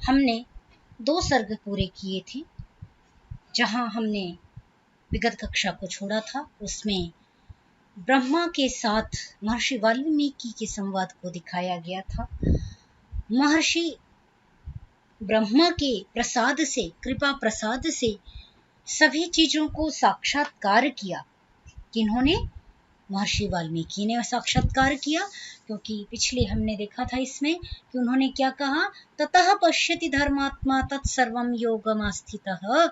हमने 2 सर्ग पूरे किए थे। जहाँ हमने विगत कक्षा को छोड़ा था उसमें ब्रह्मा के साथ महर्षि वाल्मीकि के संवाद को दिखाया गया था। महर्षि ब्रह्मा के प्रसाद से, कृपा प्रसाद से सभी चीजों को साक्षात्कार किया। किन्होंने? महर्षि वाल्मीकि ने साक्षात्कार किया, क्योंकि पिछले हमने देखा था इसमें कि उन्होंने क्या कहा, ततः पश्यति धर्मात्मा तत्सर्वं योगमास्थितः।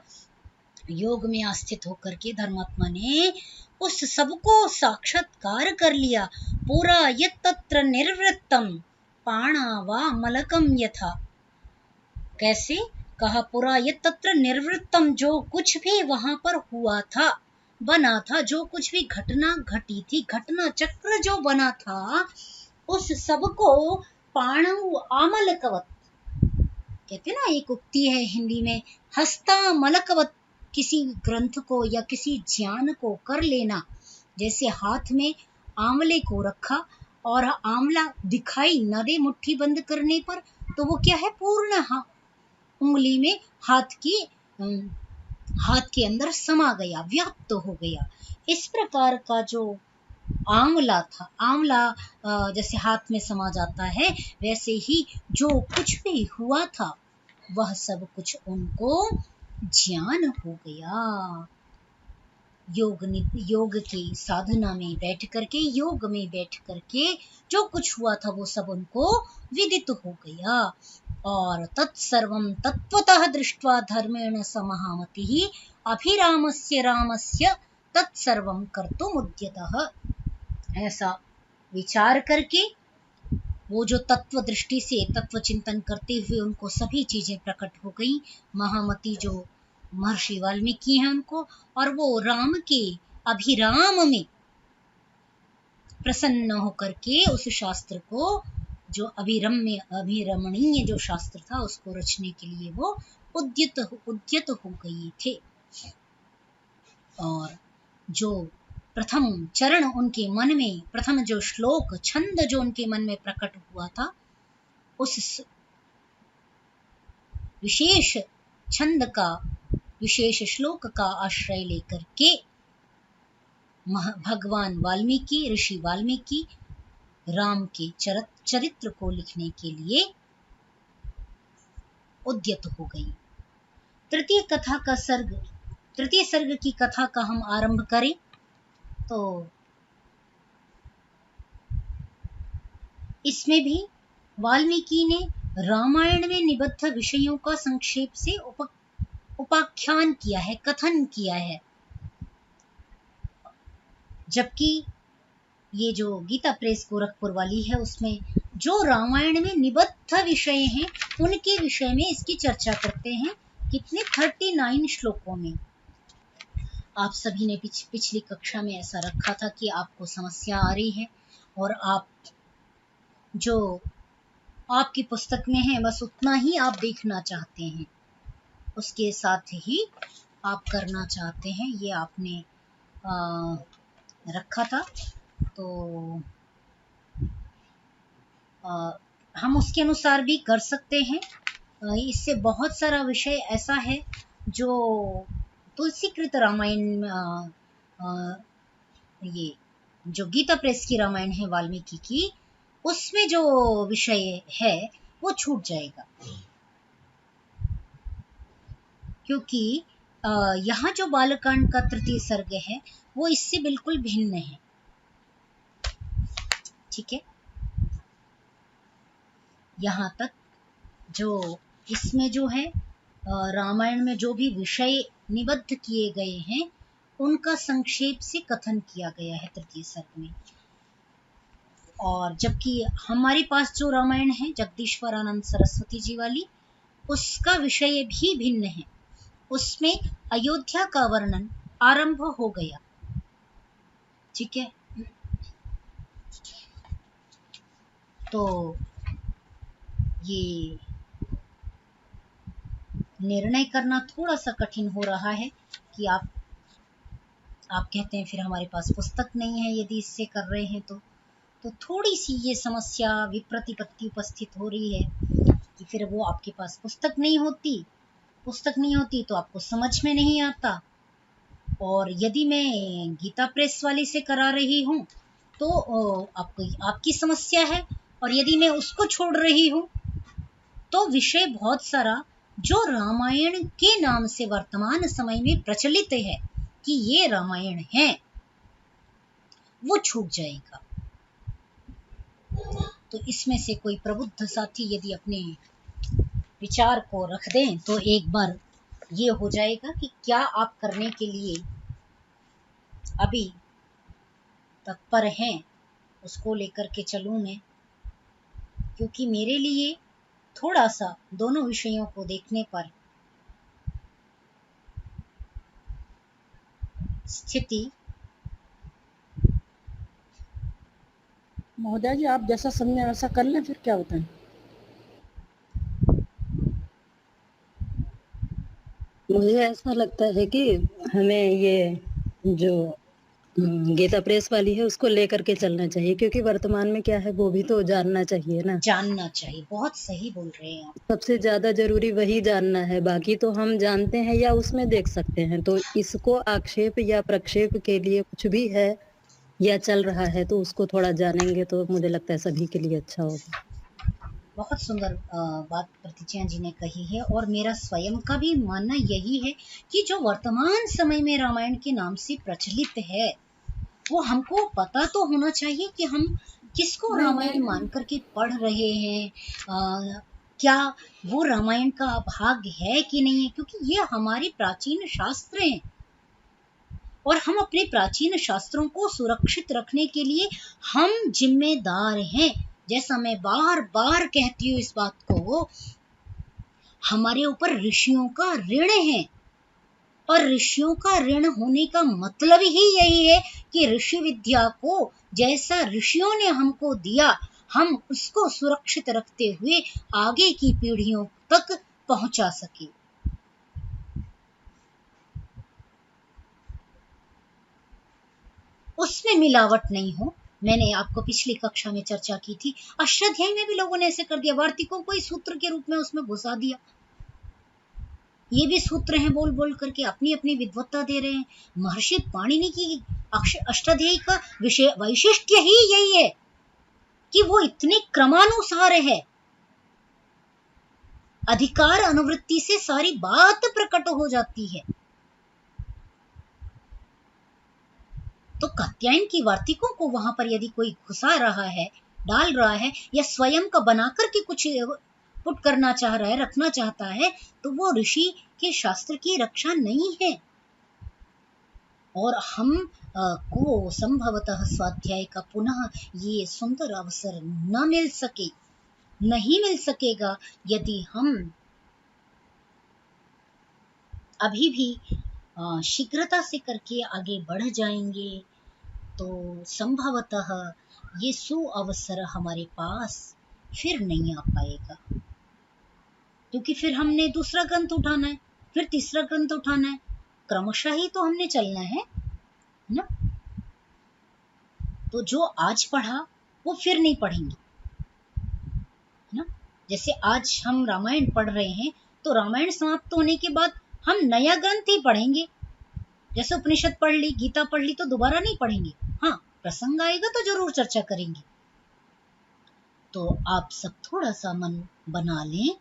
योग में आस्थित होकर के धर्मात्मा ने उस सबको साक्षात्कार कर लिया। पूरा यत् तत्र निर्वृत्तम पाणावामलकम यथा। कैसे? कहा पुरा यत् तत्र निर्वृत्तम, जो कुछ भी वहां पर हुआ था, बना था, जो कुछ भी घटना घटी थी, घटना चक्र जो बना था, उस सबको पाणव आमलकवत कहते ना, एक उक्ति है हिंदी में, हस्ता मलकवत, किसी ग्रंथ को या किसी ज्ञान को कर लेना। जैसे हाथ में आंवले को रखा और आंवला दिखाई न दे मुट्ठी बंद करने पर, तो वो क्या है, पूर्ण उंगली में हाथ के अंदर समा गया, व्याप्त हो गया। इस प्रकार का जो आंवला था, आंवला जैसे हाथ में समा जाता है, वैसे ही जो कुछ भी हुआ था वह सब कुछ उनको ज्ञान हो गया। योग की साधना में बैठ करके, योग में बैठ करके जो कुछ हुआ था वो सब उनको विदित हो गया। और तत्सर्वं तत्वतः दृष्ट्वा धर्मेण स महामतिः अभिरामस्य रामस्य तत्सर्वं कर्तुमुद्यतः। ऐसा विचार करके वो जो तत्व दृष्टि से तत्व चिंतन करते हुए उनको सभी चीजें प्रकट हो गई। महामती जो महर्षि वाल्मीकि हैं उनको, और वो राम के अभिराम में प्रसन्न होकर के उस शास्त्र को, जो अभिरमणीय जो शास्त्र था, उसको रचने के लिए वो उद्यत हो गए थे। और जो प्रथम चरण उनके मन में, प्रथम जो श्लोक छंद जो उनके मन में प्रकट हुआ था, उस विशेष छंद का, विशेष श्लोक का आश्रय लेकर के भगवान वाल्मीकि, ऋषि वाल्मीकि राम के चरित्र को लिखने के लिए उद्यत हो गई। तृतीय सर्ग की कथा का हम आरंभ करें तो इसमें भी वाल्मीकि ने रामायण में निबद्ध विषयों का संक्षेप से उपाख्यान किया है, कथन किया है। जबकि ये जो गीता प्रेस गोरखपुर वाली है, उसमें जो रामायण में निबद्ध विषय हैं उनके विषय में इसकी चर्चा करते हैं। कितने 39 श्लोकों में। आप सभी ने पिछली कक्षा में ऐसा रखा था कि आपको समस्या आ रही है और आप जो आपकी पुस्तक में है बस उतना ही आप देखना चाहते हैं, उसके साथ ही आप करना चाहते हैं, ये आपने रखा था। तो हम उसके अनुसार भी कर सकते हैं। इससे बहुत सारा विषय ऐसा है जो तुलसीकृत रामायण, ये जो गीता प्रेस की रामायण है वाल्मीकि की, उसमें जो विषय है वो छूट जाएगा, क्योंकि यहाँ जो बालकांड का तृतीय सर्ग है वो इससे बिल्कुल भिन्न है। ठीक है, यहाँ तक जो इसमें जो है रामायण में जो भी विषय निबद्ध किए गए हैं उनका संक्षेप से कथन किया गया है तृतीय सर्ग में। और जबकि हमारे पास जो रामायण है जगदीश्वरानंद सरस्वती जी वाली, उसका विषय भी भिन्न है। उसमें अयोध्या का वर्णन आरंभ हो गया। ठीक है, तो ये निर्णय करना थोड़ा सा कठिन हो रहा है कि आप कहते हैं फिर हमारे पास पुस्तक नहीं है यदि इससे कर रहे हैं तो थोड़ी सी ये समस्या विप्रतिपत्ति उपस्थित हो रही है। कि फिर वो आपके पास पुस्तक नहीं होती तो आपको समझ में नहीं आता। और यदि मैं गीता प्रेस वाली से करा रही हूँ तो आपको आपकी समस्या है, और यदि मैं उसको छोड़ रही हूँ तो विषय बहुत सारा जो रामायण के नाम से वर्तमान समय में प्रचलित है कि ये रामायण है, वो छूट जाएगा। तो इसमें से कोई प्रबुद्ध साथी यदि अपने विचार को रख दें तो एक बार ये हो जाएगा कि क्या आप करने के लिए अभी तत्पर हैं, उसको लेकर के चलूं मैं। क्योंकि मेरे लिए थोड़ा सा दोनों विषयों को देखने पर स्थिति। महोदय जी, आप जैसा समझे वैसा कर लें, फिर क्या बताएं। मुझे ऐसा लगता है कि हमें ये जो गीता प्रेस वाली है उसको लेकर के चलना चाहिए, क्योंकि वर्तमान में क्या है वो भी तो जानना चाहिए ना। जानना चाहिए, बहुत सही बोल रहे हैं आप। सबसे ज्यादा जरूरी वही जानना है, बाकी तो हम जानते हैं या उसमें देख सकते हैं। तो इसको आक्षेप या प्रक्षेप के लिए कुछ भी है या चल रहा है तो उसको थोड़ा जानेंगे तो मुझे लगता है सभी के लिए अच्छा होगा। बहुत सुंदर बात प्रतिज्ञा जी ने कही है, और मेरा स्वयं का भी मानना यही है कि जो वर्तमान समय में रामायण के नाम से प्रचलित है वो हमको पता तो होना चाहिए कि हम किसको रामायण मान करके पढ़ रहे हैं। क्या वो रामायण का भाग है कि नहीं है, क्योंकि ये हमारे प्राचीन शास्त्र हैं और हम अपने प्राचीन शास्त्रों को सुरक्षित रखने के लिए हम जिम्मेदार हैं। जैसा मैं बार बार कहती हूँ इस बात को, हमारे ऊपर ऋषियों का ऋण है, और ऋषियों का ऋण होने का मतलब ही यही है कि ऋषि विद्या को जैसा ऋषियों ने हमको दिया हम उसको सुरक्षित रखते हुए आगे की पीढ़ियों तक पहुंचा सके। उसमें मिलावट नहीं हो। मैंने आपको पिछली कक्षा में चर्चा की थी, अष्टाध्यायी में भी लोगों ने ऐसे कर दिया, वार्तिकों को ही सूत्र के रूप में उसमें घुसा दिया। ये भी सूत्र हैं, बोल बोल करके अपनी अपनी विद्वत्ता दे रहे हैं। महर्षि पाणिनि की अष्टाध्यायी का विषय वैशिष्ट्य ही यही है कि वो इतने क्रमानुसार है, अधिकार अनुवृत्ति से सारी बात प्रकट हो जाती है। तो कात्यायन की वार्तिकों को वहां पर यदि कोई घुसा रहा है, डाल रहा है, या स्वयं का बना करके कुछ पुट करना चाह रहा है, रखना चाहता है, तो वो ऋषि के शास्त्र की रक्षा नहीं है। और हम को संभवतः स्वाध्याय का पुनः ये सुंदर अवसर नहीं मिल सकेगा यदि हम अभी भी शीघ्रता से करके आगे बढ़ जाएंगे। तो संभवतः ये सुअवसर हमारे पास फिर नहीं आ पाएगा, क्योंकि फिर हमने दूसरा ग्रंथ उठाना है, फिर तीसरा ग्रंथ उठाना है, क्रमशः ही तो हमने चलना है ना। तो जो आज पढ़ा वो फिर नहीं पढ़ेंगे ना। जैसे आज हम रामायण पढ़ रहे हैं तो रामायण समाप्त होने के बाद हम नया ग्रंथ ही पढ़ेंगे। जैसे उपनिषद पढ़ ली, गीता पढ़ ली, तो दोबारा नहीं पढ़ेंगे। हाँ, प्रसंग आएगा तो जरूर चर्चा करेंगे। तो आप सब थोड़ा सा मन बना लें।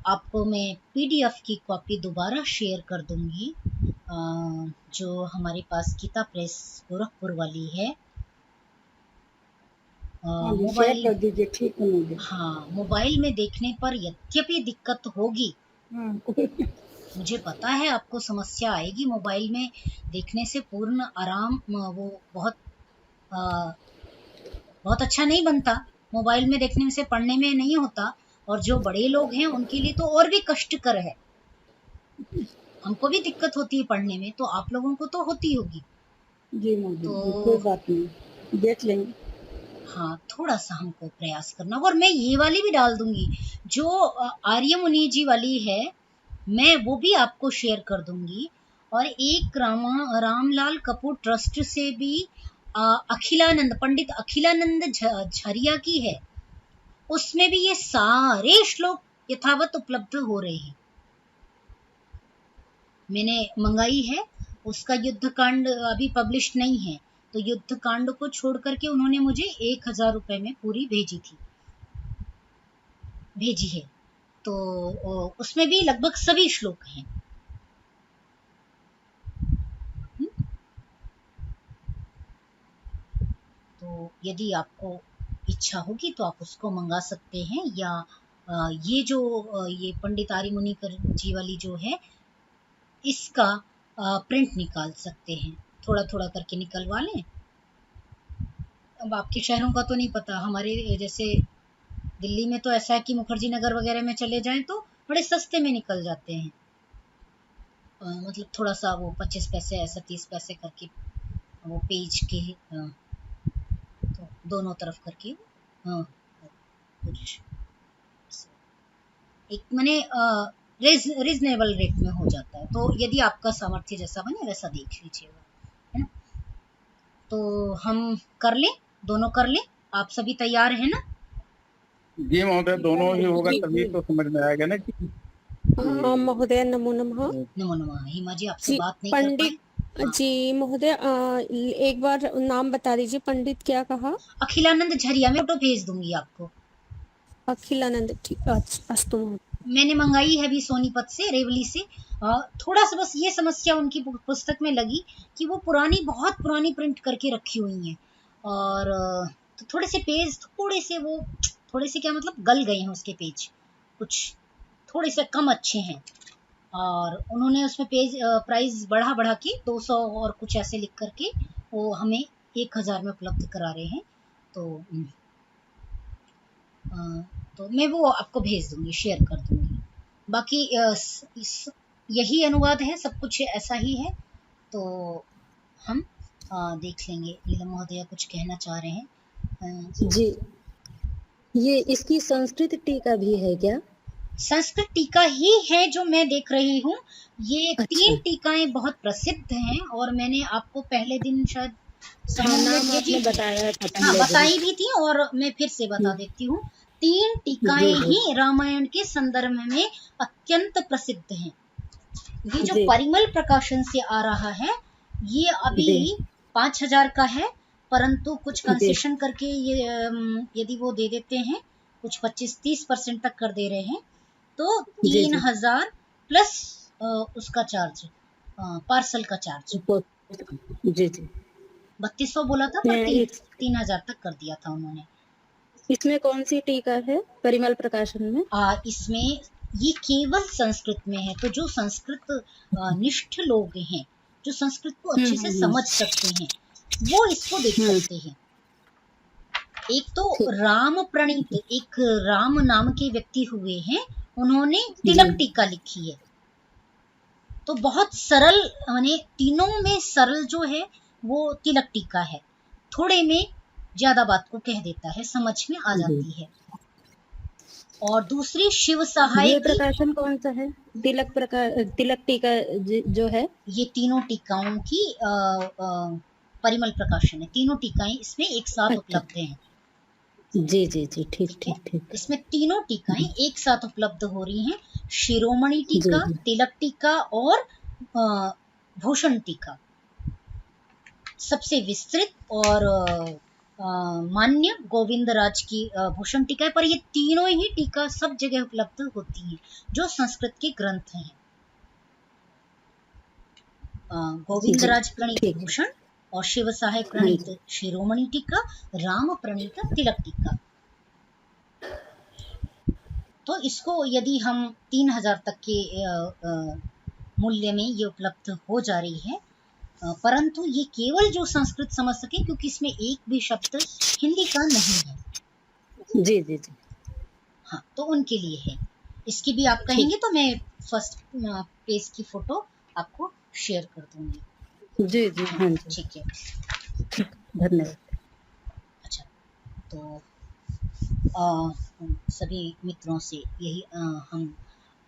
आपको मैं पीडीएफ की कॉपी दोबारा शेयर कर दूंगी, जो हमारे पास गीता प्रेस गोरखपुर वाली है। शेयर कर दीजिए, ठीक है। हाँ, मोबाइल में देखने पर यद्यपि दिक्कत होगी, मुझे पता है आपको समस्या आएगी। मोबाइल में देखने से पूर्ण आराम वो बहुत अच्छा नहीं बनता। मोबाइल में देखने से पढ़ने में नहीं होता, और जो बड़े लोग हैं उनके लिए तो और भी कष्टकर है। हमको भी दिक्कत होती है पढ़ने में, तो आप लोगों को तो होती होगी। जी तो कोई बात नहीं, देख लेंगे। हाँ, थोड़ा सा हमको प्रयास करना। और मैं ये वाली भी डाल दूंगी, जो आर्य मुनि जी वाली है, मैं वो भी आपको शेयर कर दूंगी। और एक रामलाल कपूर ट्रस्ट से भी पंडित अखिलानंद झरिया की है, उसमें भी ये सारे श्लोक यथावत उपलब्ध हो रहे हैं। मैंने मंगाई है, उसका युद्ध कांड अभी पब्लिश नहीं है, तो युद्ध कांड को छोड़ करके उन्होंने मुझे 1000 रुपए में पूरी भेजी है। तो उसमें भी लगभग सभी श्लोक हैं। तो यदि आपको इच्छा होगी तो आप उसको मंगा सकते हैं, या ये जो ये पंडित आर्य मुनिकर जी वाली जो है, इसका प्रिंट निकाल सकते हैं। थोड़ा थोड़ा करके निकलवा लें। अब आपके शहरों का तो नहीं पता, हमारे जैसे दिल्ली में तो ऐसा है कि मुखर्जी नगर वगैरह में चले जाएं तो बड़े सस्ते में निकल जाते हैं। मतलब थोड़ा सा वो 25 पैसे ऐसा 30 पैसे करके वो पेज के तो दोनों तरफ करके कुछ एक मैंने रीजनेबल रेट में हो जाता है। तो यदि आपका सामर्थ्य जैसा बने वैसा देख लीजिएगा, है ना। तो हम कर लें, दोनों कर लें। आप सभी तैयार हैं ना? जी महोदय, दोनों ही होगा तभी तो समझ में आएगा ना कि महोदय नमो नमः। नमो नमः। हिमा जी आपसे जी, बात नहीं कर पाए। पंडित जी महोदय एक बार नाम बता दीजिए, पंडित क्या कहा? अखिलानंद झरिया में फोटो भेज दूंगी आपको। अखिलानंद, ठीक, अस्तु महोदय। मैंने मंगाई है अभी सोनीपत से, रेवली से। थोड़ा सा बस ये समस्या उनकी पुस्तक में लगी कि वो बहुत पुरानी प्रिंट करके रखी हुई है, और तो थोड़े से पेज थोड़े से क्या मतलब गल गए हैं उसके पेज, कुछ थोड़े से कम अच्छे हैं। और उन्होंने उसमें पेज प्राइस बढ़ा के 200 और कुछ ऐसे लिख करके वो हमें 1000 में उपलब्ध करा रहे हैं। तो मैं वो आपको भेज दूंगी, शेयर कर दूंगी। बाकी यही अनुवाद है, सब कुछ ऐसा ही है। तो हम देख लेंगे। नीलम महोदया कुछ कहना चाह रहे हैं? जी, ये इसकी संस्कृत टीका भी है क्या? संस्कृत टीका ही है जो मैं देख रही हूँ। ये अच्छा। 3 टीकाएं बहुत प्रसिद्ध हैं, और मैंने आपको पहले दिन शायद नाम आपने बताया था पहले दिन। बताई भी थी, और मैं फिर से बता देती हूँ। 3 टीकाएं ही रामायण के संदर्भ में अत्यंत प्रसिद्ध हैं। ये जो परिमल प्रकाशन से आ रहा है, ये अभी 5000 का है, परंतु कुछ कंसेशन करके ये यदि वो दे देते हैं, कुछ 25-30% तक कर दे रहे हैं, तो 3000 प्लस उसका चार्ज, पार्सल का चार्ज। जी 3200 बोला था, पर 3000 तक कर दिया था उन्होंने। इसमें कौन सी टीका है परिमल प्रकाशन में? इसमें ये केवल संस्कृत में है, तो जो संस्कृत निष्ठ लोग हैं, जो संस्कृत को अच्छे से समझ सकते हैं, वो इसको देख सकते हैं। एक तो राम प्रणीत, एक राम नाम के व्यक्ति हुए हैं, उन्होंने तिलक टीका लिखी है। तो बहुत सरल, माने तीनों में सरल जो है वो तिलक टीका है। थोड़े में ज्यादा बात को कह देता है, समझ में आ जाती है। और दूसरी शिव सहाय ये प्रकाशन कौन सा है? तिलक टीका जो है, ये तीनों टीकाओं की परिमल प्रकाशन है। तीनों टीकाएं इसमें एक साथ उपलब्ध हैं। जी ठीक। इसमें तीनों टीकाएं एक साथ उपलब्ध हो रही हैं। शिरोमणि टीका, तिलक टीका और भूषण टीका। सबसे विस्तृत और मान्य गोविंद राज की भूषण टीका है, पर ये तीनों ही टीका सब जगह उपलब्ध होती हैं जो संस्कृत के ग्रंथ हैं। गोविंद राज प्रणीत भूषण और शिव सहाय प्रणीत शिरोमणि टीका, राम प्रणीत तिलक टीका। तो इसको यदि हम 3000 तक के मूल्य में ये उपलब्ध हो जा रही है, परंतु ये केवल जो संस्कृत समझ सके, क्योंकि इसमें एक भी शब्द हिंदी का नहीं है। जी हाँ, तो उनके लिए है। इसकी भी आप कहेंगे तो मैं फर्स्ट पेज की फोटो आपको शेयर कर दूंगी। जी हाँ जी, ठीक है, धन्यवाद। अच्छा, तो सभी मित्रों से यही हम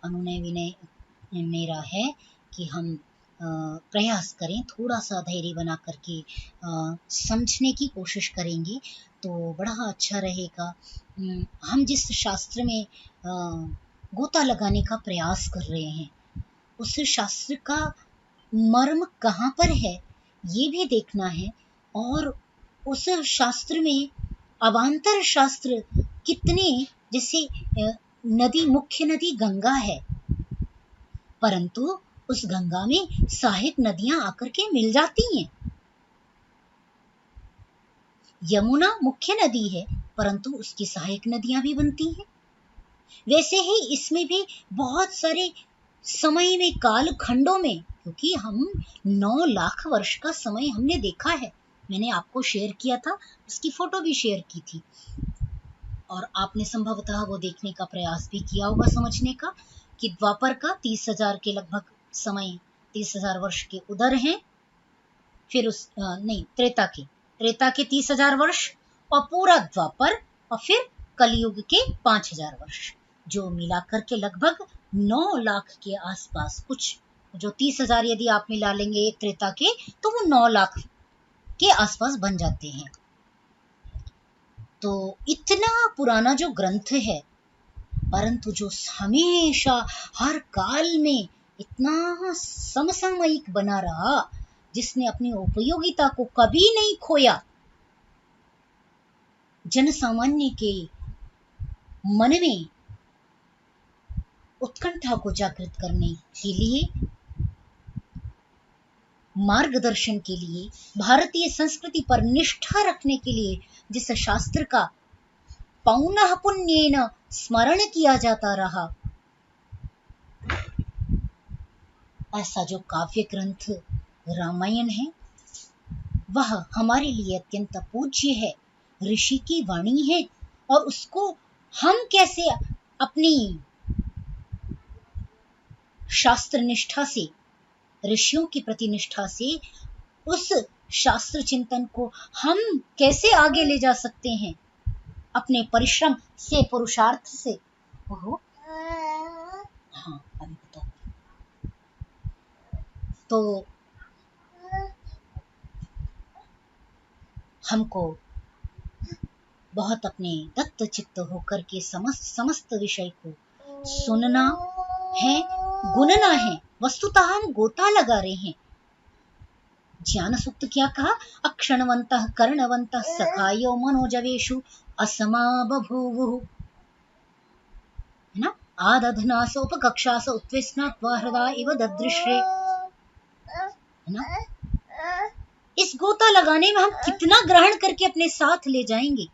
अनुनय विनय मेरा है कि हम प्रयास करें, थोड़ा सा धैर्य बना करके समझने की कोशिश करेंगे तो बड़ा अच्छा रहेगा। हम जिस शास्त्र में गोता लगाने का प्रयास कर रहे हैं, उस शास्त्र का मर्म कहाँ पर है ये भी देखना है, और उस शास्त्र में अवान्तर शास्त्र कितने, जैसे नदी, मुख्य नदी गंगा है, परंतु उस गंगा में सहायक नदियां आकर के मिल जाती हैं। यमुना मुख्य नदी है, परंतु उसकी सहायक नदियां भी बनती हैं। वैसे ही इसमें भी बहुत सारे समय में, काल खंडों में, क्योंकि हम 9 लाख वर्ष का समय हमने देखा है, मैंने आपको शेयर किया था, उसकी फोटो भी शेयर की थी, और आपने संभवतः वो देखने का प्रयास भी किया होगा, समझने का, कि द्वापर का 30,000 के लगभग समय, 30,000 वर्ष के उधर हैं, फिर उस नहीं, त्रेता के 30,000 वर्ष, और पूरा द्वापर, और फिर कलयुग के 5,000 वर्ष, जो मिलाकर के लगभग 9 लाख के आसपास, कुछ जो 30,000 यदि आप मिला लेंगे एक त्रेता के, तो वो 9 लाख के आसपास बन जाते हैं। तो इतना पुराना जो ग्रंथ है, परंतु जो हमेशा हर काल में इतना समसामयिक बना रहा, जिसने अपनी उपयोगिता को कभी नहीं खोया, जन सामान्य के मन में उत्कंठा को जागृत करने के लिए, मार्गदर्शन के लिए, भारतीय संस्कृति पर निष्ठा रखने के लिए जिस शास्त्र का पौनः पुण्येन स्मरण किया जाता रहा, ऐसा जो काव्य ग्रंथ रामायण है, वह हमारे लिए अत्यंत पूज्य है, ऋषि की वाणी है, और उसको हम कैसे अपनी शास्त्र निष्ठा से, ऋषियों की प्रति निष्ठा से, उस शास्त्र चिंतन को हम कैसे आगे ले जा सकते हैं अपने परिश्रम से, पुरुषार्थ से। ओहो, हाँ, अभी बताओ। तो हमको बहुत अपने दत्त चित्त होकर के समस्त विषय को सुनना है, गुनना है। वस्तुतः हम गोता लगा रहे हैं। ज्ञान सूक्त क्या कहा? अक्षणवन्तः कर्णवन्तः सखायो मनोजवेषु असमा बभूवुः, है ना? आदधनासोपकक्षास उत्विस्नात्वा हृदा इव ददृश्रे, है ना? इस गोता लगाने में हम कितना ग्रहण करके अपने साथ ले जाएंगे,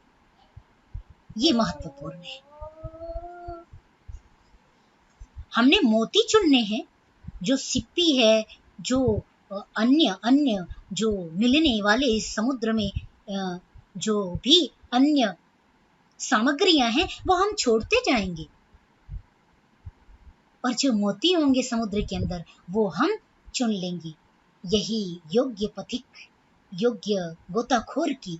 ये महत्वपूर्ण है। हमने मोती चुनने हैं, जो सिप्पी है, जो अन्य जो मिलने वाले इस समुद्र में जो भी अन्य सामग्रियां हैं, वो हम छोड़ते जाएंगे, और जो मोती होंगे समुद्र के अंदर, वो हम चुन लेंगे। यही योग्य पथिक, योग्य गोताखोर की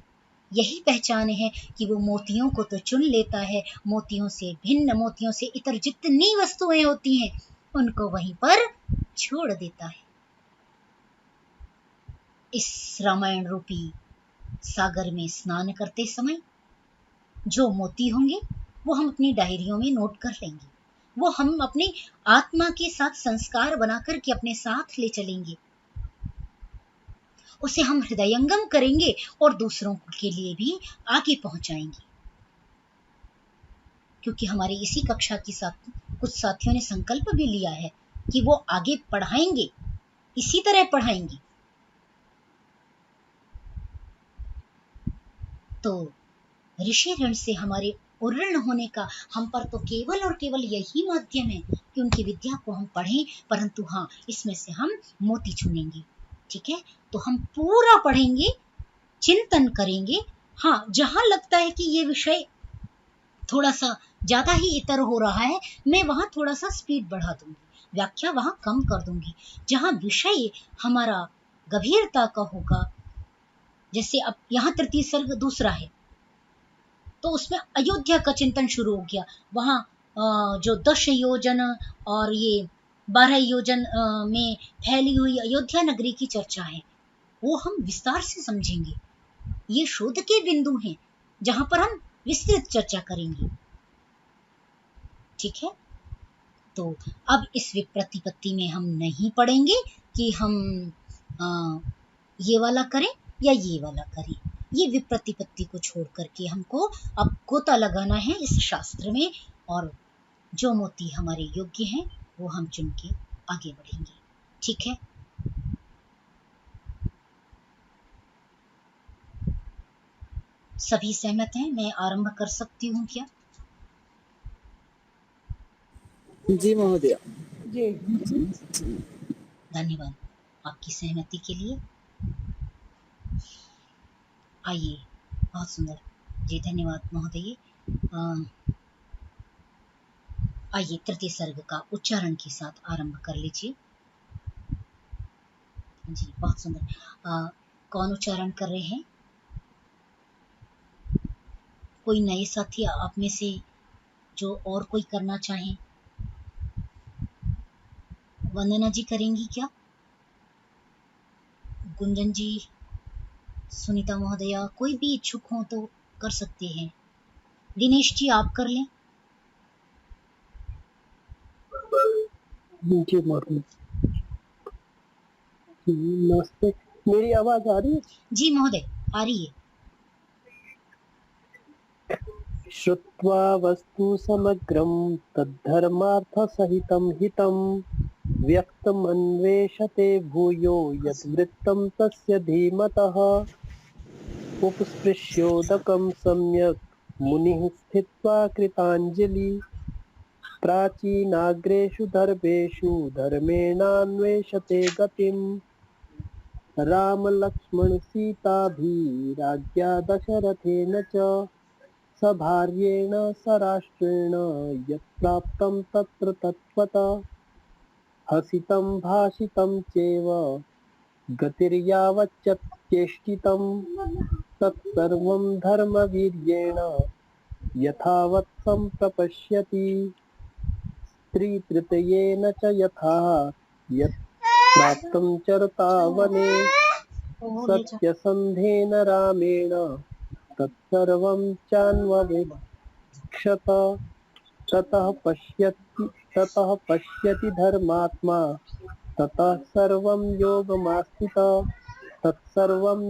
यही पहचान है कि वो मोतियों को तो चुन लेता है, मोतियों से भिन्न, मोतियों से इतर जितनी वस्तुएं होती हैं उनको वहीं पर छोड़ देता है। इस रामायण रूपी सागर में स्नान करते समय जो मोती होंगे वो हम अपनी डायरियों में नोट कर लेंगे, वो हम अपने आत्मा के साथ संस्कार बना करके अपने साथ ले चलेंगे, उसे हम हृदयंगम करेंगे और दूसरों के लिए भी आगे पहुंचाएंगे। क्योंकि हमारी इसी कक्षा के साथ कुछ साथियों ने संकल्प भी लिया है कि वो आगे पढ़ाएंगे, इसी तरह पढ़ाएंगे। तो ऋषि ऋण से हमारे उऋण होने का हम पर तो केवल और केवल यही माध्यम है कि उनकी विद्या को हम पढ़ें, परंतु हाँ, इसमें से हम मोती चुनेंगे। ठीक है, तो हम पूरा पढ़ेंगे, चिंतन करेंगे। हाँ, जहां लगता है कि ये विषय थोड़ा सा ज्यादा ही इतर हो रहा है, मैं वहां थोड़ा सा स्पीड बढ़ा दूंगी, व्याख्या वहां कम कर दूंगी। जहां विषय हमारा गंभीरता का होगा, जैसे अब यहाँ तृतीय सर्ग दूसरा है, तो उसमें अयोध्या का चिंतन शुरू हो गया। वहां जो 10 योजन और ये 12 योजन में फैली हुई अयोध्या नगरी की चर्चा है, वो हम विस्तार से समझेंगे। ये शोध के बिंदु हैं जहां पर हम विस्तृत चर्चा करेंगे। ठीक है, तो अब इस विप्रतिपत्ति में हम नहीं पढ़ेंगे कि हम ये वाला करें या ये वाला करें। ये विप्रतिपत्ति को छोड़ करके हमको अब गोता लगाना है इस शास्त्र में, और जो मोती हमारे योग्य हैं वो हम चुन के आगे बढ़ेंगे। ठीक है, सभी सहमत हैं? मैं आरंभ कर सकती हूँ क्या? जी महोदय। जी धन्यवाद आपकी सहमति के लिए। आइए, बहुत सुंदर जी, धन्यवाद महोदय। आइए तृतीय सर्ग का उच्चारण के साथ आरंभ कर लीजिए। जी, बहुत सुंदर। कौन उच्चारण कर रहे हैं? कोई नए साथी आप में से जो और कोई करना चाहें? वंदना जी करेंगी क्या? गुंजन जी, सुनीता महोदया, कोई भी इच्छुक हो तो कर सकते हैं। दिनेश जी आप कर लें। जी महोदय। नमस्ते, मेरी आवाज आ रही है? जी महोदय, आ रही है। श्रुत्वा वस्तु समग्रं तद्धर्मार्थसहितं हितं व्यक्तमन्वेषते भूयो यद्वृत्तं तस्य धीमतः उपस्पृश्योदकं सम्यक् मुनिः स्थित्वा कृताञ्जलि प्राचीनाग्रेषु दर्भेषु धर्मेणान्वेषते गतिम् रामलक्ष्मणसीताभिराज्ञा दशरथेन च सभार्येण सराष्ट्रेण यत्प्राप्तं तत्र तत्त्वतः हसितं भाषितं चैव गतिर्यावच्चेष्टितं तत्सर्वं धर्मवीर्येण यथावत् सम्प्रपश्यति स्त्रीतृतीयेन च यथा यत् प्राप्तं चरता वने सत्यसन्धेन रामेण तत्सर्वं चान्ववेक्षत ततः पश्यति धर्मात्मा ततः सर्वं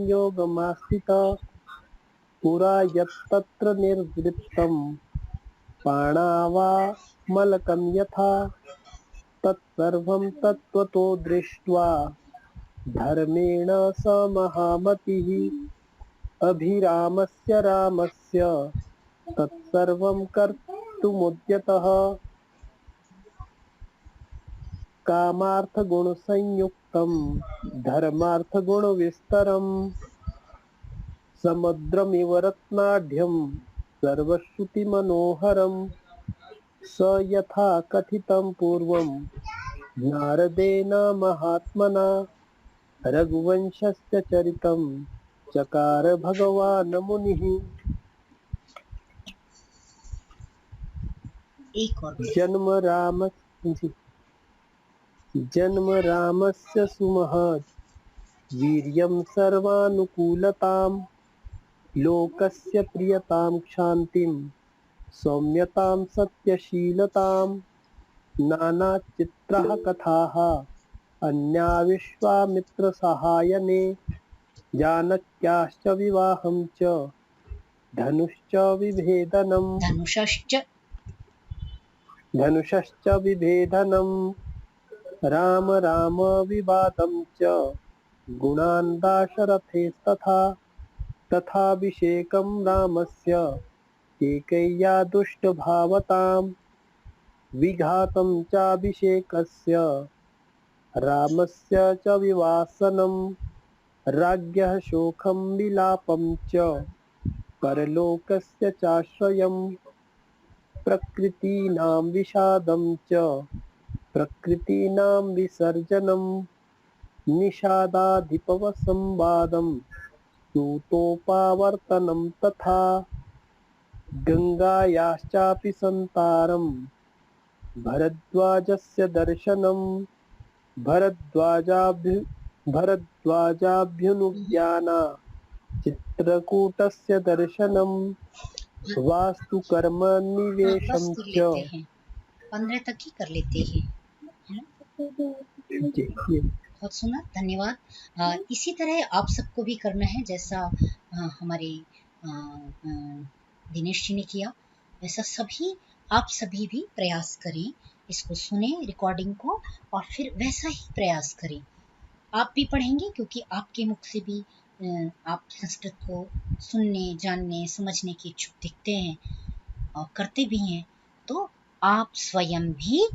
योगमास्थितः पुरा यत्तत्र निर्वृत्तं पाणावामलकं यथा तत्सर्वं तत्त्वतो दृष्ट्वा धर्मेण स महामतिः अभिरामस्य रामस्य तत्सर्वं कर्तुमुद्यतः कामार्थगुणसंयुक्तं धर्मार्थगुणविस्तरं समुद्रमिव रत्नाढ्यं सर्वश्रुतिमनोहरं स यथा कथितं पूर्वं नारदेन महात्मना रघुवंशस्य चरितं चकार भगवान् मुनिः। एक और जन्म रामस्य सुमहत् वीर्यं सर्वानुकूलतां लोकस्य प्रियतां क्षान्तिं सौम्यतां सत्यशीलतां नानाचित्राः कथाः अन्या विश्वामित्रसहायने जानक्याश्च विवाहं च धनुषश्च विभेदनं राम राम विवादं च गुणान् दाशरथेस्तथा तथाभिषेकं रामस्य कैकेय्या दुष्टभावतां विघातं चाभिषेकस्य रामस्य च विवासनं राज्ञः शोकं विलापं च परलोकस्य चाश्रयं प्रकृतीनां विषादं च प्रकृतीनां विसर्जनं निषादाधिपवसंवादं सूतोपावर्तनं तथा गंगायाश्चापि संतारं भरद्वाजस्य दर्शनम् भरद्वाजाभ्युनुज्ञाना चित्रकूटस्य दर्शनम् वास्तुकर्म हाँ, निवेशम बस च। लेते हैं, 15 तक ही कर लेते हैं, है ना। बहुत सुना, धन्यवाद। इसी तरह आप सबको भी करना है, जैसा हमारे दिनेश जी ने किया, वैसा आप सभी भी प्रयास करें, इसको सुने रिकॉर्डिंग को और फिर वैसा ही प्रयास करें। आप भी पढ़ेंगे क्योंकि आपके मुख से भी आप संस्कृत को सुनने, जानने, समझने की इच्छुक दिखते हैं और करते भी हैं, तो आप स्वयं भी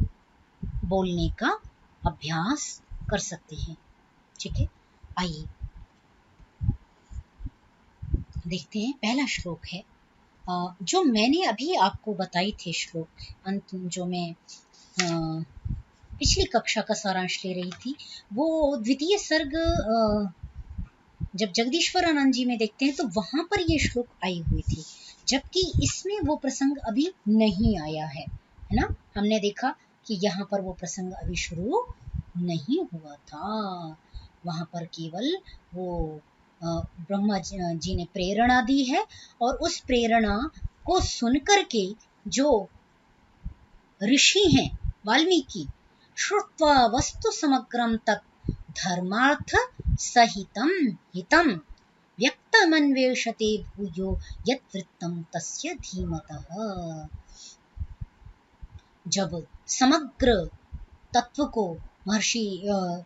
बोलने का अभ्यास कर सकते हैं। ठीक है, आइए देखते हैं। पहला श्लोक है जो मैंने अभी आपको बताई थी, श्लोक अंत जो मैं पिछली कक्षा का सारांश ले रही थी, वो द्वितीय सर्ग जब जगदीश्वर आनंद जी में देखते हैं तो वहां पर ये श्लोक आई हुई थी, जबकि इसमें वो प्रसंग अभी नहीं आया है ना। हमने देखा कि यहाँ पर वो प्रसंग अभी शुरू नहीं हुआ था, वहां पर केवल वो ब्रह्मा जी ने प्रेरणा दी है और उस प्रेरणा को सुनकर के जो ऋषि हैं वाल्मीकि, श्रुत्वा वस्तु समग्रम तत् धर्मार्थ सहितं हितं व्यक्तमन्वेषते भूयो यत् वृत्तं तस्य धीमतः। जब समग्र तत्व को महर्षि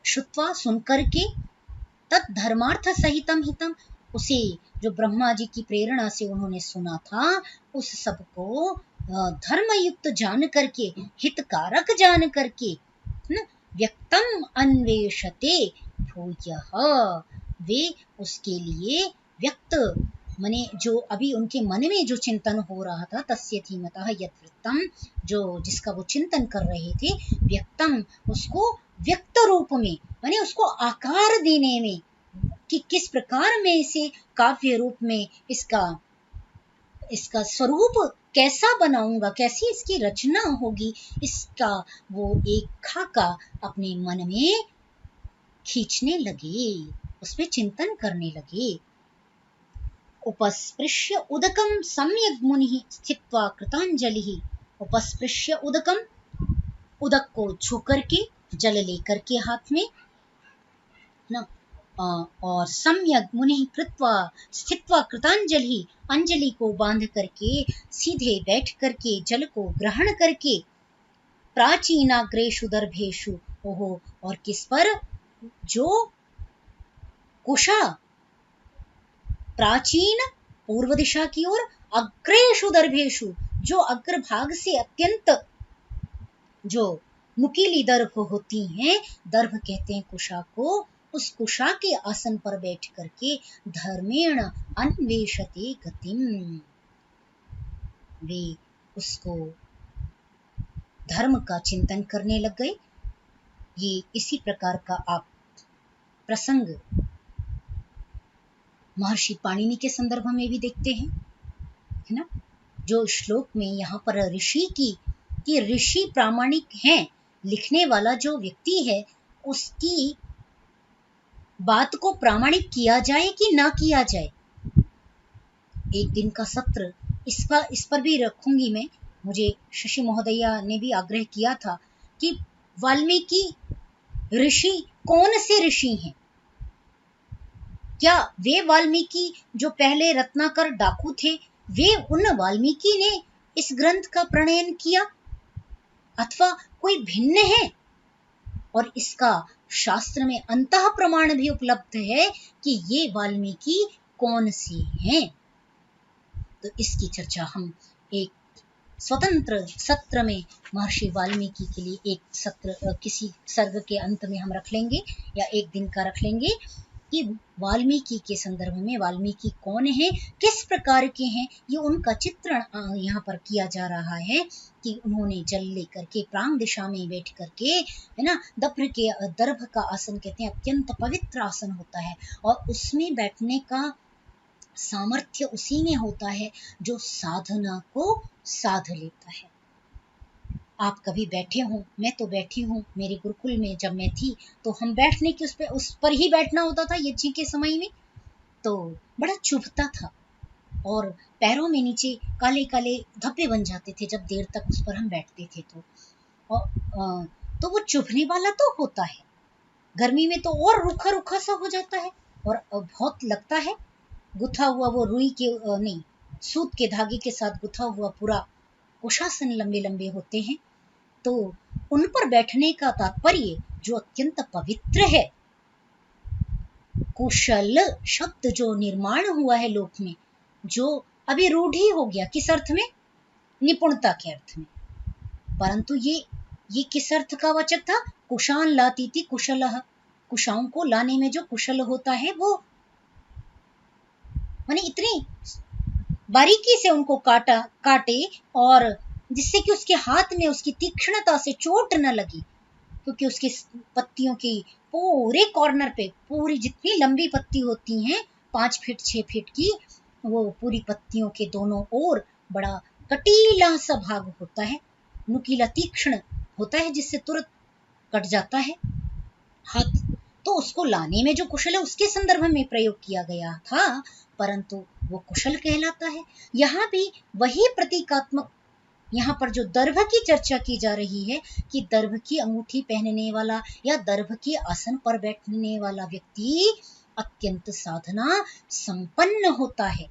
श्रुत्वा सुनकर के तत् धर्मार्थ सहितं हितं, उसे जो ब्रह्मा जी की प्रेरणा से उन्होंने सुना था, उस सब को धर्मयुक्त जान करके, हितकारक जान करके, व्यक्तम अन्वेषते भूयः, वे उसके लिए व्यक्त मने जो अभी उनके मन में जो चिंतन हो रहा था, तस्य धीमतः यत् वृत्तम, जो जिसका वो चिंतन कर रहे थे, व्यक्तम उसको व्यक्त रूप में माने उसको आकार देने में, कि किस प्रकार में इसे काव्य रूप में इसका स्वरूप कैसा बनाऊंगा, कैसी इसकी रचना होगी, इसका वो एक खाका अपने मन में खींचने लगे, उसमें चिंतन करने लगे। उपस्पृश्य उदकम सम्यग् मुनिः स्थित्वा कृतांजलिः, उपस्पृश्य उदकम, उदक को छू करके, जल लेकर के हाथ में ना, और सम्यक मुनि कृत्वा स्थित्वा कृतांजलि, अंजलि को बांध करके सीधे बैठ करके जल को ग्रहण करके, प्राचीनाग्रेषु दर्भेषु, ओहो और किस पर, जो कुशा प्राचीन पूर्व दिशा की ओर, अग्रेषु दर्भेषु जो अग्रभाग से अत्यंत जो नुकीली दर्भ होती हैं, दर्भ कहते हैं कुशा को, उस कुशा के आसन पर बैठ करके धर्मेण अन्वेषते गतिम, वे उसको धर्म का चिंतन करने लग गए। ये इसी प्रकार का आप प्रसंग महर्षि पाणिनि के संदर्भ में भी देखते हैं, है ना। जो श्लोक में यहाँ पर ऋषि कि ऋषि प्रामाणिक हैं, लिखने वाला जो व्यक्ति है उसकी बात को प्रामाणिक किया जाए कि ना किया जाए। एक दिन का सत्र इस पर भी रखूंगी मैं। मुझे शशि महोदया ने भी आग्रह किया था कि वाल्मीकि ऋषि कौन से ऋषि हैं, क्या वे वाल्मीकि जो पहले रत्नाकर डाकू थे, वे उन वाल्मीकि ने इस ग्रंथ का प्रणयन किया, अथवा कोई भिन्न है। और इसका शास्त्र में अंतः प्रमाण भी उपलब्ध है कि ये वाल्मीकि कौन से हैं। तो इसकी चर्चा हम एक स्वतंत्र सत्र में महर्षि वाल्मीकि के लिए एक सत्र किसी सर्ग के अंत में हम रख लेंगे, या एक दिन का रख लेंगे कि वाल्मीकि के संदर्भ में वाल्मीकि कौन है, किस प्रकार के हैं। ये उनका चित्रण यहाँ पर किया जा रहा है कि उन्होंने जल लेकर के प्रांग दिशा में बैठ करके, है ना, दर्भ का आसन कहते हैं, अत्यंत पवित्र आसन होता है, और उसमें बैठने का सामर्थ्य उसी में होता है जो साधना को साध लेता है। आप कभी बैठे हो, मैं तो बैठी हूँ, मेरे गुरुकुल में जब मैं थी तो हम बैठने की उस पर ही बैठना होता था यज्ञ के समय में, तो बड़ा चुभता था और पैरों में नीचे काले काले धब्बे बन जाते थे जब देर तक उस पर हम बैठते थे। तो वो चुभने वाला तो होता है, गर्मी में तो और रूखा रूखा सा हो जाता है और बहुत लगता है। गुथा हुआ वो रुई के नहीं, सूत के धागे के साथ गुथा हुआ पूरा कुशासन लंबे लंबे होते हैं। तो उन पर बैठने का तात्पर्य जो अत्यंत पवित्र है, कुशल शब्द जो निर्माण हुआ है लोक में, जो अभी रूढ़ी हो गया, किस अर्थ में? निपुणता के अर्थ में। परंतु ये किस अर्थ का वाचक था? कुशान लाती थी कुशलः, कुशाओं को लाने में जो कुशल होता है वो, माने इतनी बारीकी से उनको काटे और जिससे कि उसके हाथ में उसकी तीक्ष्णता से चोट न लगी, क्योंकि उसकी पत्तियों की पूरे कॉर्नर पे, पूरी जितनी लंबी पत्ती होती हैं 5 फीट 6 फीट की, वो पूरी पत्तियों के दोनों ओर बड़ा कटीला सा भाग होता है, नुकीला तीक्ष्ण होता है, जिससे तुरंत कट जाता है हाथ। तो उसको लाने में जो कुशल है उसके संदर्भ में प्रयोग किया गया था, परंतु वो कुशल कहलाता है। यहाँ भी वही प्रतीकात्मक, यहाँ पर जो दर्भ की चर्चा की जा रही है कि दर्भ की अंगूठी पहनने वाला या दर्भ के आसन पर बैठने वाला व्यक्ति अत्यंत साधना संपन्न होता है।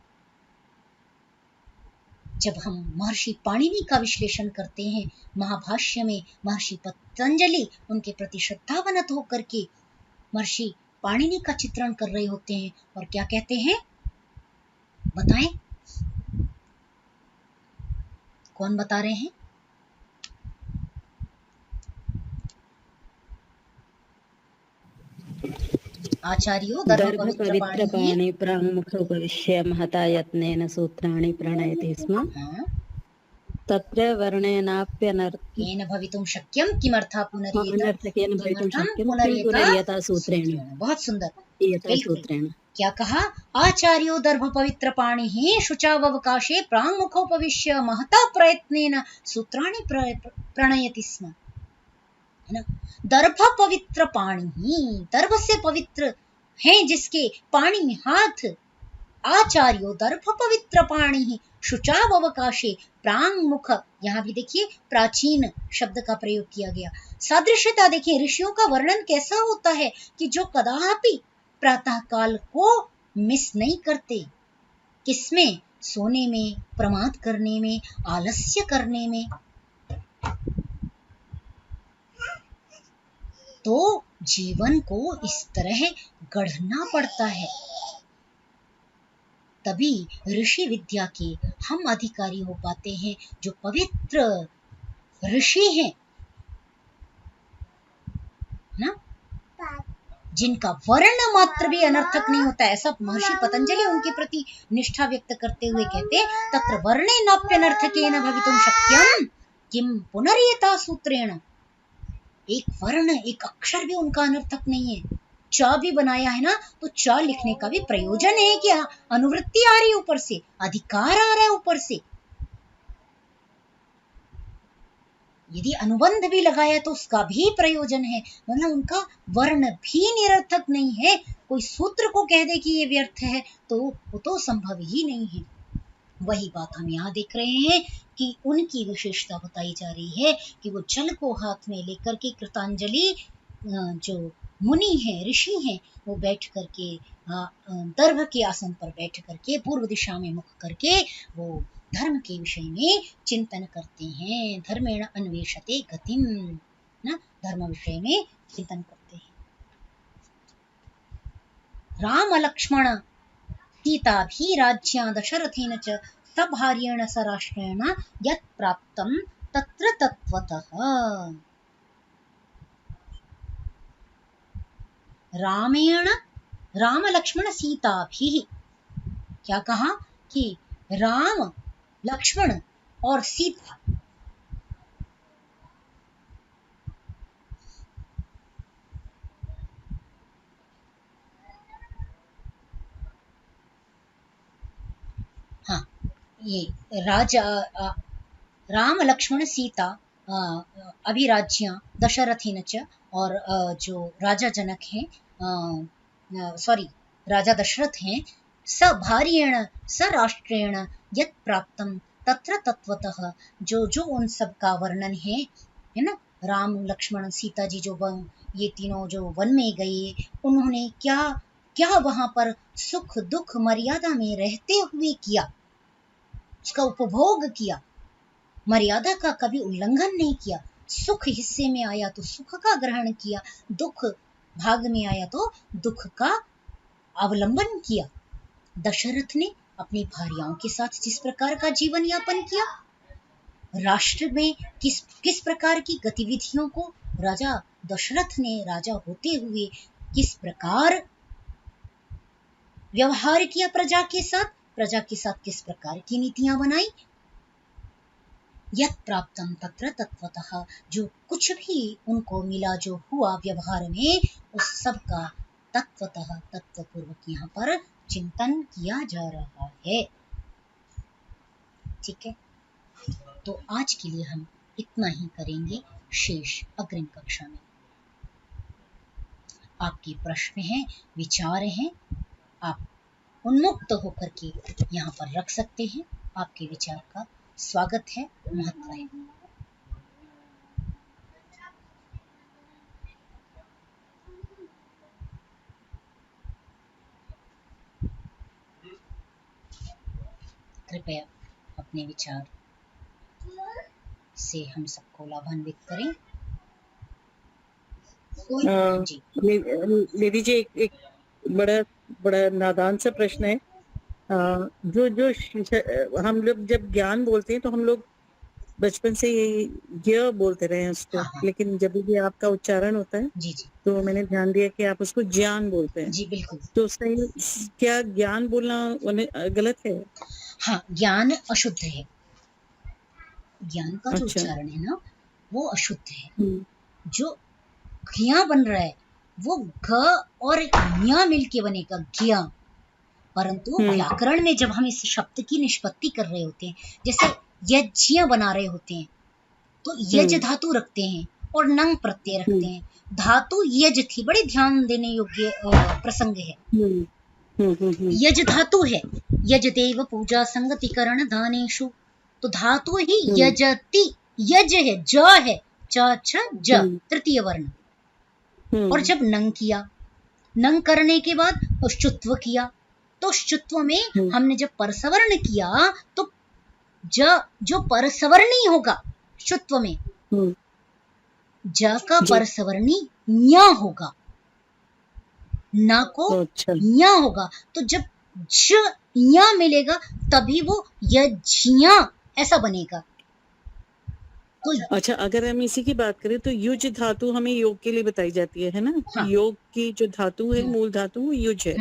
जब हम महर्षि पाणिनि का विश्लेषण करते हैं महाभाष्य में, महर्षि पतंजलि उनके प्रति श्रद्धावनत होकर के महर्षि पाणिनि का चित्रण कर रहे होते हैं और क्या कहते हैं, बताएं, कौन बता रहे हैं? आचार्यो दर्भ पवित्र पाणि प्राङ्मुख उपविश्य महता यत्नेन सूत्राणि प्रणयति स्म। तत्र वर्णेनाप्यनर्थकेन भवितुं शक्यं किमर्थः पुनर्यथा भवितुं शक्यं पुनर्यथा सूत्रेण। बहुत सुंदर, यथा सूत्रेण। क्या कहा? आचार्यो दर्भ पवित्र पाणिः शुचावकाशे प्राङ्मुखोपविश्य महता प्रयत्नेन सूत्राणि प्रणयति स्म, है ना? दर्भ पवित्र पाणिः, दर्भ से पवित्र हैं जिसके पाणी में हाथ, आचार्यो दर्भ पवित्र पाणिः शुचावकाशे प्राङ्मुख, यहाँ भी देखिए प्राचीन शब्द का प्रयोग किया गया। सादृश्यता देखिए, ऋषियों का वर्णन कैसा होता है कि जो कदापि प्रातः काल को मिस नहीं करते, किसमें? सोने में, प्रमाद करने में, आलस्य करने में। तो जीवन को इस तरह गढ़ना पड़ता है, तभी ऋषि विद्या के हम अधिकारी हो पाते हैं, जो पवित्र ऋषि हैं ना, जिनका वर्ण मात्र भी अनर्थक नहीं होता। ऐसा महर्षि पतंजलि उनके प्रति निष्ठा व्यक्त करते हुए कहते, तत्र वर्णेनाप्यनर्थकेन भवितुं शक्यं किम पुनर्यथा सूत्रेण। एक वर्ण, एक अक्षर भी उनका अनर्थक नहीं है। च भी बनाया है ना, तो च लिखने का भी प्रयोजन है कि अनुवृत्ति आ रही है ऊपर से, अधिकार आ रहा है ऊपर से। यदि अनुबंध भी लगाया तो उसका भी प्रयोजन है, मतलब उनका वर्ण भी निरर्थक नहीं है। कोई सूत्र को कह दे कि ये व्यर्थ है तो वो तो संभव ही नहीं है। वही बात हम यहाँ देख रहे हैं कि उनकी विशेषता बताई जा रही है कि वो जल को हाथ में लेकर के कृतांजलि, जो मुनि है, ऋषि हैं, वो बैठ करके दर्भ के आसन पर बैठ करके पूर्व दिशा में मुख करके वो धर्म के विषय में चिंतन करते हैं। धर्मेण अन्वेषते गतिम, ना, धर्म विषय में चिंतन करते हैं। राम लक्ष्मण सीता भी राज्ञा दशरथेन च सभार्येण स राष्ट्रेण यत् प्राप्तं तत्र तत्त्वतः। रामेण, राम लक्ष्मण सीता भी, क्या कहा कि राम लक्ष्मण और सीता, हाँ, ये राजा राम लक्ष्मण सीता अभिराज्य दशरथेन च, और जो राजा जनक हैं, सॉरी राजा दशरथ हैं, स भार्येण स राष्ट्रेण यत् प्राप्तम तत्र तत्वतः, जो जो उन सब का वर्णन है ना, राम लक्ष्मण सीता जी जो ये तीनों जो वन में गए, उन्होंने क्या क्या वहां पर सुख दुख मर्यादा में रहते हुए किया, उसका उपभोग किया, मर्यादा का कभी उल्लंघन नहीं किया। सुख हिस्से में आया तो सुख का ग्रहण किया, दुख भाग में आया तो दुख का अवलंबन किया। दशरथ ने अपनी भार्याओं के साथ जिस प्रकार का जीवन यापन किया, राष्ट्र में किस प्रकार की गतिविधियों को राजा दशरथ ने राजा होते हुए किस प्रकार व्यवहार किया, प्रजा के साथ किस प्रकार की नीतियां बनाई। यत् प्राप्तम तत्र तत्वतः, जो कुछ भी उनको मिला, जो हुआ व्यवहार में, उस सब का तत्वतः तत्वपूर्वक यहाँ पर चिंतन किया जा रहा है। ठीक है, तो आज के लिए हम इतना ही करेंगे, शेष अग्रिम कक्षा में। आपके प्रश्न हैं, विचार हैं, आप उन्मुक्त होकर के यहाँ पर रख सकते हैं। आपके विचार का स्वागत है, महत्व है। कृपया अपने विचार से हम सबको लाभान्वित करें। जी लेडी जी, एक बड़ा नादान सा प्रश्न है। जो हम लोग जब ज्ञान बोलते हैं तो हम लोग बचपन से ये बोलते रहे हैं उसको, हाँ। लेकिन जब भी आपका उच्चारण होता है जी तो मैंने ध्यान दिया कि आप उसको ज्ञान बोलते हैं। जी बिल्कुल। तो सही, क्या ज्ञान बोलना गलत है? हाँ, ज्ञान अशुद्ध है। ज्ञान का जो अच्छा। उच्चारण है ना, वो अशुद्ध है। जो घिया बन रहा है वो घ और ञ मिलके बनेगा घिया, परंतु व्याकरण में जब हम इस शब्द की निष्पत्ति कर रहे होते हैं, जैसे यज्ञ बना रहे होते हैं, तो यज धातु रखते हैं और नंग प्रत्यय रखते हैं। धातु यज थी, बड़े ध्यान देने योग्य प्रसंग है। यज धातु है, यज देव पूजा संगति करण दानेषु, तो धातु ही यजति, यज है, ज है, च छ ज तृतीय वर्ण। और जब नंग किया, नंग करने के बाद शुत्व किया, तो शुत्व में हमने जब परसवर्ण किया तो जो परसवर्णी होगा शुत्व में, ज का परसवर्णी न्या होगा, ना को न्या होगा। तो जब ज न्या मिलेगा तभी वो यज्ञ ऐसा बनेगा। तो अच्छा, अगर हम इसी की बात करें तो युज धातु हमें योग के लिए बताई जाती है ना? हाँ। योग की जो धातु है, मूल धातु, वो युज है।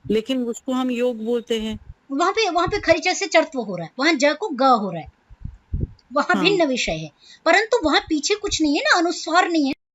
लेकिन उसको हम योग बोलते हैं। वहां पे खरीचा से चर्त्व हो रहा है, वहां ज को ग हो रहा है, वहां भिन्न विषय है, परंतु वहां पीछे कुछ नहीं है ना, अनुस्वार नहीं है